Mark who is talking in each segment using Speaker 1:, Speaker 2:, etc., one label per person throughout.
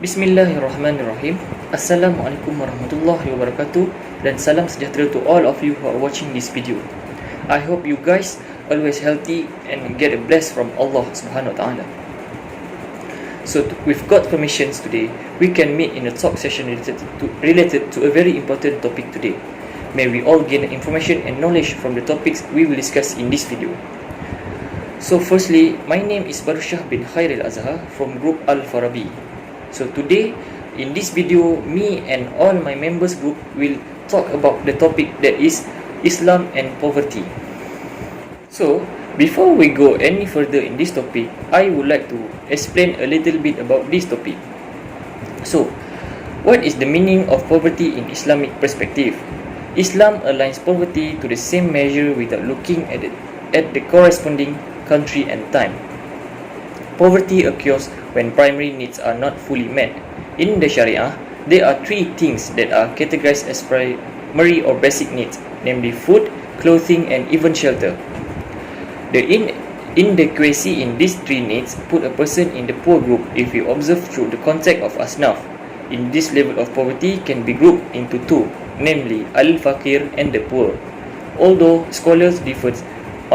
Speaker 1: Bismillahirrahmanirrahim. Assalamualaikum warahmatullahi wabarakatuh. Dan salam sejahtera to all of you who are watching this video. I hope you guys always healthy and get a bless from Allah subhanahu wa ta'ala. So with God's permissions today, we can meet in a talk session related to a very important topic today. May we all gain information and knowledge from the topics we will discuss in this video. So firstly, my name is Barushah bin Khairil Azhar from group Al-Farabi. So today, in this video, me and all my members group will talk about the topic that is Islam and poverty. So, before we go any further in this topic, I would like to explain a little bit about this topic. So, what is the meaning of poverty in Islamic perspective? Islam aligns poverty to the same measure without looking at the corresponding country and time. Poverty occurs when primary needs are not fully met. In the Sharia, there are three things that are categorized as primary or basic needs, namely food, clothing, and even shelter. The inadequacy in these three needs put a person in the poor group if you observe through the concept of asnaf. In this level of poverty can be grouped into two, namely al-fakir and the poor. Although scholars differ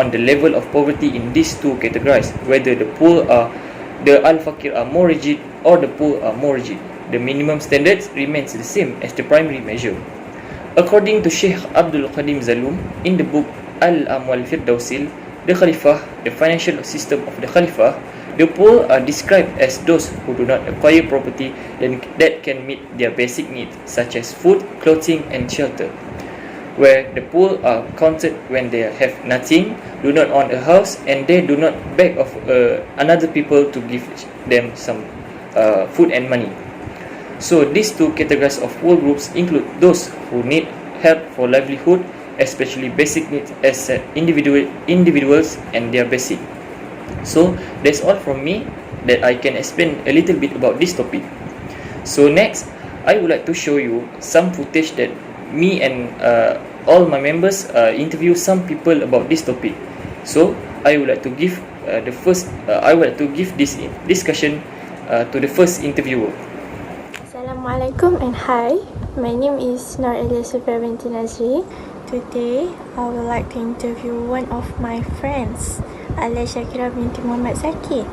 Speaker 1: on the level of poverty in these two categories, whether the al-fakir are more rigid or the poor are more rigid, the minimum standards remains the same as the primary measure. According to Sheikh Abdul Qadim Zaloom in the book Al-Amwal Firdausil, the Khalifah, the financial system of the Khalifah, the poor are described as those who do not acquire property that can meet their basic needs such as food, clothing, and shelter. Where the poor are counted when they have nothing, do not own a house, and they do not beg of another people to give them some food and money. So these two categories of poor groups include those who need help for livelihood, especially basic needs as individuals and their basic. So that's all from me that I can explain a little bit about this topic. So next, I would like to show you some footage that me and all my members interview some people about this topic. So I would like to give this discussion to the first interviewer.
Speaker 2: Assalamualaikum and hi. My name is Nur Elisabeth binti Nazri. Today I would like to interview one of my friends, Ala Shakira binti Muhammad Zaki.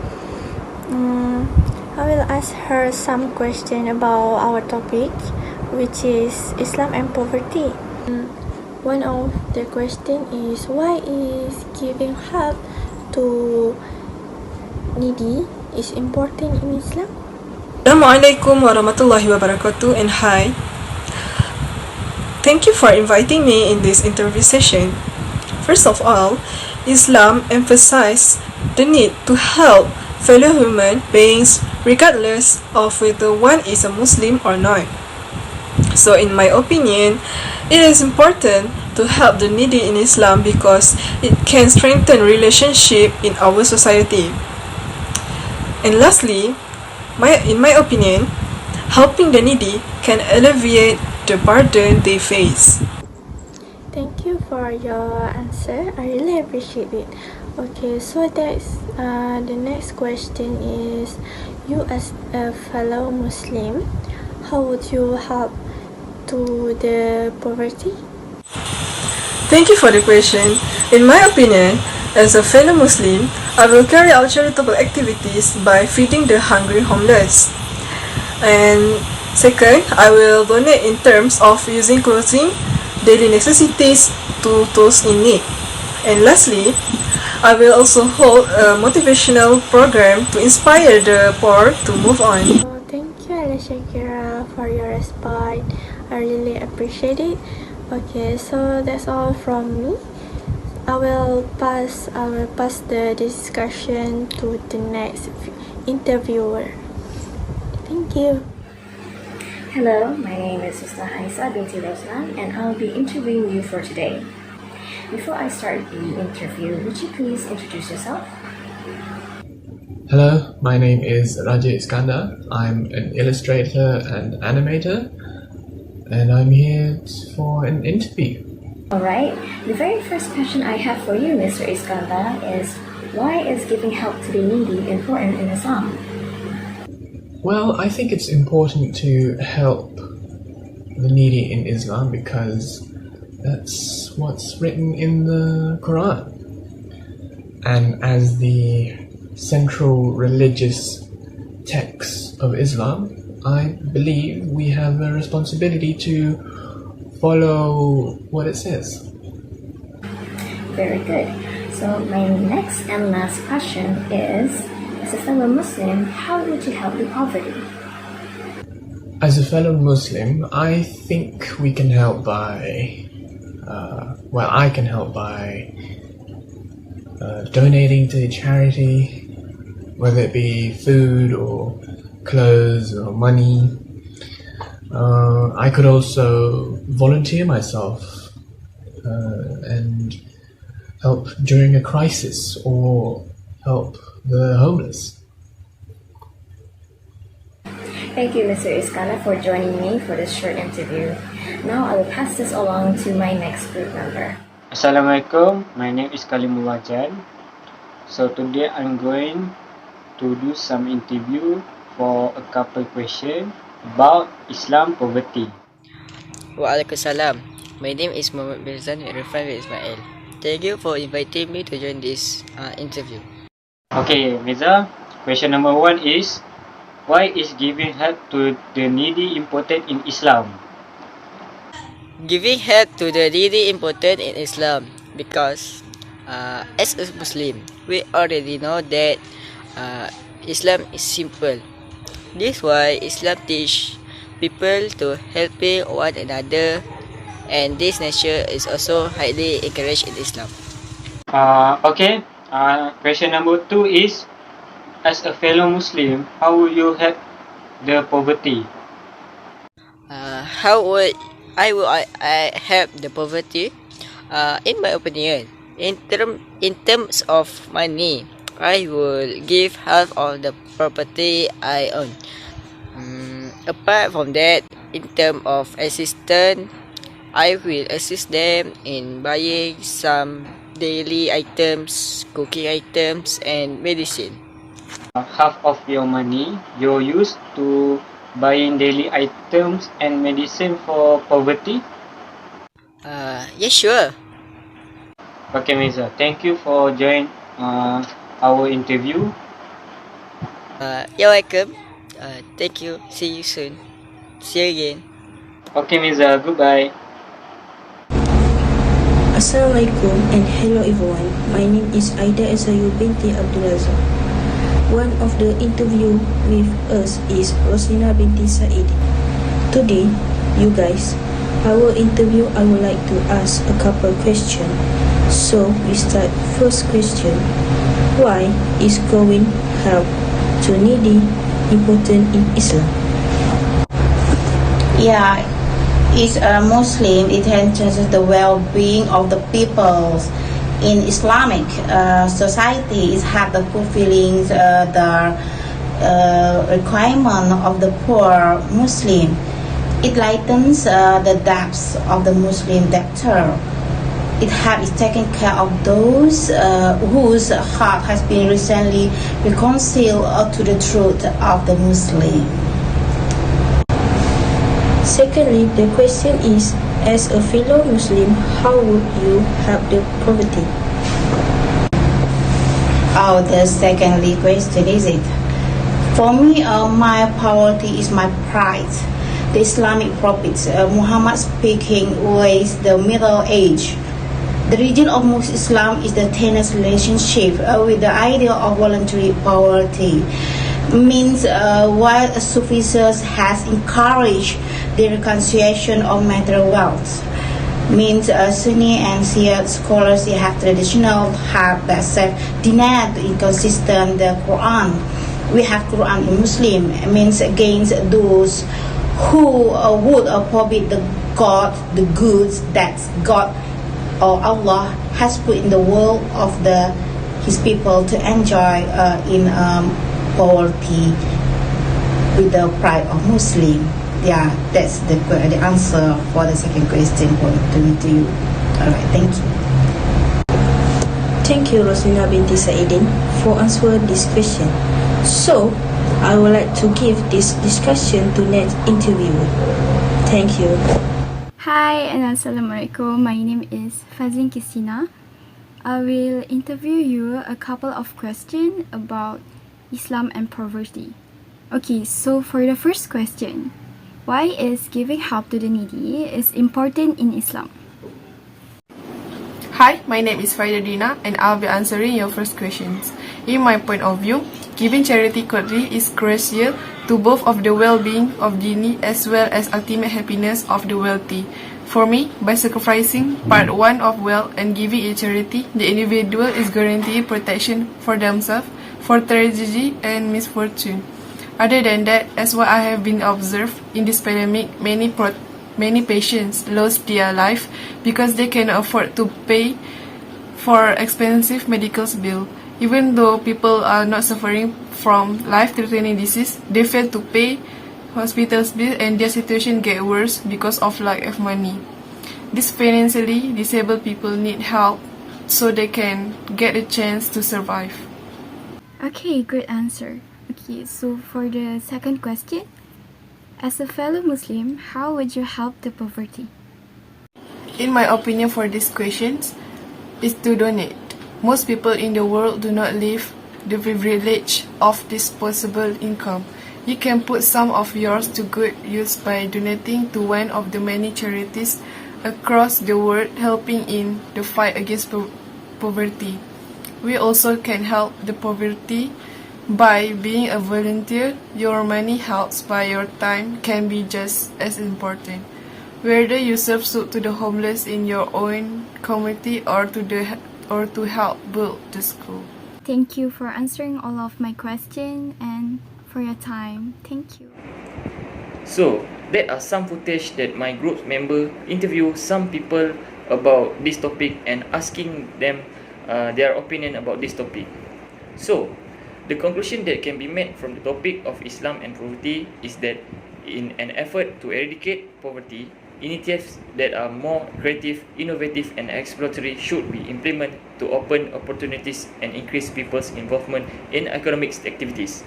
Speaker 2: I will ask her some question about our topic, which is Islam and poverty. One of the question is, why is giving help to needy is important in Islam?
Speaker 3: Assalamualaikum warahmatullahi wabarakatuh and hi. Thank you for inviting me in this interview session. First of all, Islam emphasizes the need to help fellow human beings regardless of whether one is a Muslim or not. So in my opinion, it is important to help the needy in Islam because it can strengthen relationship in our society. And lastly, in my opinion, helping the needy can alleviate the burden they face.
Speaker 2: Thank you for your answer. I really appreciate it. Okay, so that's the next question is, you as a fellow Muslim, how would you help to the poverty?
Speaker 3: Thank you for the question. In my opinion, as a fellow Muslim, I will carry out charitable activities by feeding the hungry homeless. And second, I will donate in terms of using clothing, daily necessities to those in need. And lastly, I will also hold a motivational program to inspire the poor to move on.
Speaker 2: Oh, thank you, Ala Shakira, for your response. I really appreciate it. Okay, so that's all from me. I will pass the discussion to the next interviewer. Thank you.
Speaker 4: Hello, my name is Sister Aisa binti Roslan and I'll be interviewing you for today. Before I start the interview, would you please introduce yourself?
Speaker 5: Hello, my name is Raja Iskandar. I'm an illustrator and animator, and I'm here for an interview.
Speaker 4: Alright, the very first question I have for you, Mr. Iskandar, is why is giving help to the needy important in Islam?
Speaker 5: Well, I think it's important to help the needy in Islam because that's what's written in the Quran. And as the central religious text of Islam, I believe we have a responsibility to follow what it says.
Speaker 4: Very good. So my next and last question is, as a fellow Muslim, how would you help the poverty?
Speaker 5: As a fellow Muslim, I think we can help by, I can help by donating to charity, whether it be food or clothes or money. I could also volunteer myself and help during a crisis or help the homeless.
Speaker 4: Thank you, Mr. Iskandar, for joining me for this short interview. Now I will pass this along to my next group member.
Speaker 6: Assalamualaikum, my name is Kalimullah Jan. So today I'm going to do some interview for a couple questions about Islam poverty.
Speaker 7: Waalaikumsalam. My name is Muhammad Birzan Irfan Ismail. Thank you for inviting me to join this interview.
Speaker 6: Okay, Mirza, question number 1 is, why is giving help to the needy important in Islam?
Speaker 7: Giving help to the needy important in Islam because as a Muslim, we already know that Islam is simple. This is why Islam teach people to helping one another, and this nature is also highly encouraged in Islam.
Speaker 6: Okay, question number 2 is, as a fellow Muslim, how will you help the poverty?
Speaker 7: How would I help the poverty? In my opinion, in terms of money, I will give half of the property I own. Apart from that, in terms of assistance, I will assist them in buying some daily items, cooking items, and medicine.
Speaker 6: Half of your money you use to buying daily items and medicine for poverty?
Speaker 7: Yeah, sure.
Speaker 6: Okay, Mirza, thank you for joining our interview.
Speaker 7: You're welcome. Thank you. See you soon. See you again.
Speaker 6: Okay, Mirza, goodbye.
Speaker 8: Assalamualaikum and hello everyone. My name is Aida Azayu binti Abdul Razak. One of the interview with us is Rosina binti Said. Today, you guys, our interview I would like to ask a couple questions. So we start first question. Why is going help to needy important in Islam?
Speaker 9: Yeah, is a Muslim, it enhances the well-being of the people. In Islamic society, it have the fulfilling the requirement of the poor Muslim. It lightens the debts of the Muslim debtor. It has taken care of those whose heart has been recently reconciled to the truth of the Muslim.
Speaker 8: Secondly, the question is, as a fellow Muslim, how would you help the poverty?
Speaker 9: Oh, the secondly question is it? For me, my poverty is my pride. The Islamic prophet Muhammad speaking was the Middle Age. The region of most Islam is the tenuous relationship with the idea of voluntary poverty. Means while Sufism has encouraged the reconciliation of material wealth, means Sunni and Shia scholars have traditional have that denied the inconsistent the Quran. We have Quran in Muslim means against those who would forbid the goods that God or Allah has put in the world of His people to enjoy in poverty with the pride of Muslim. Yeah, that's the answer for the second question to you. Alright, thank you.
Speaker 8: Thank you, Rosina binti Saidin, for answering this question. So, I would like to give this discussion to next interviewer. Thank you.
Speaker 2: Hi and Assalamualaikum. My name is Fazin Kisina. I will interview you a couple of questions about Islam and poverty. Okay, so for the first question, why is giving help to the needy is important in Islam?
Speaker 3: Hi, my name is Faidadina and I'll be answering your first questions. In my point of view, giving charity quarterly is crucial to both of the well-being of the needy as well as ultimate happiness of the wealthy. For me, by sacrificing part one of wealth and giving a charity, the individual is guaranteed protection for themselves for tragedy and misfortune. Other than that, as what I have been observed in this pandemic, many patients lost their life because they cannot afford to pay for expensive medical bill. Even though people are not suffering from life-threatening disease, they fail to pay hospital bill and their situation get worse because of lack of money. These financially disabled people need help so they can get a chance to survive.
Speaker 2: Okay, good answer. Okay, so for the second question, as a fellow Muslim, how would you help the poverty?
Speaker 3: In my opinion for these questions, is to donate. Most people in the world do not live the privilege of disposable income. You can put some of yours to good use by donating to one of the many charities across the world helping in the fight against poverty. We also can help the poverty by being a volunteer. Your money helps, but your time can be just as important. Whether you serve soup to the homeless in your own community or to help build the school.
Speaker 2: Thank you for answering all of my questions and for your time. Thank you.
Speaker 1: So, there are some footage that my group member interview some people about this topic and asking them their opinion about this topic. So, the conclusion that can be made from the topic of Islam and poverty is that in an effort to eradicate poverty, initiatives that are more creative, innovative and exploratory should be implemented to open opportunities and increase people's involvement in economic activities.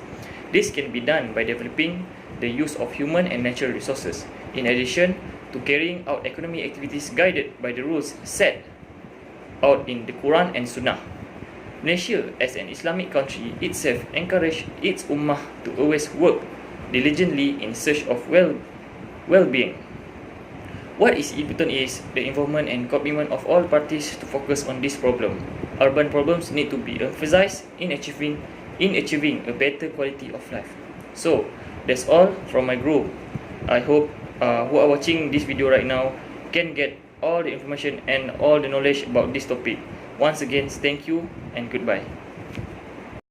Speaker 1: This can be done by developing the use of human and natural resources, in addition to carrying out economic activities guided by the rules set out in the Quran and Sunnah. Malaysia, as an Islamic country, itself encouraged its ummah to always work diligently in search of well-being. What is important is the involvement and commitment of all parties to focus on this problem. Urban problems need to be emphasized in achieving a better quality of life. So, that's all from my group. I hope who are watching this video right now can get all the information and all the knowledge about this topic. Once again, thank you and goodbye.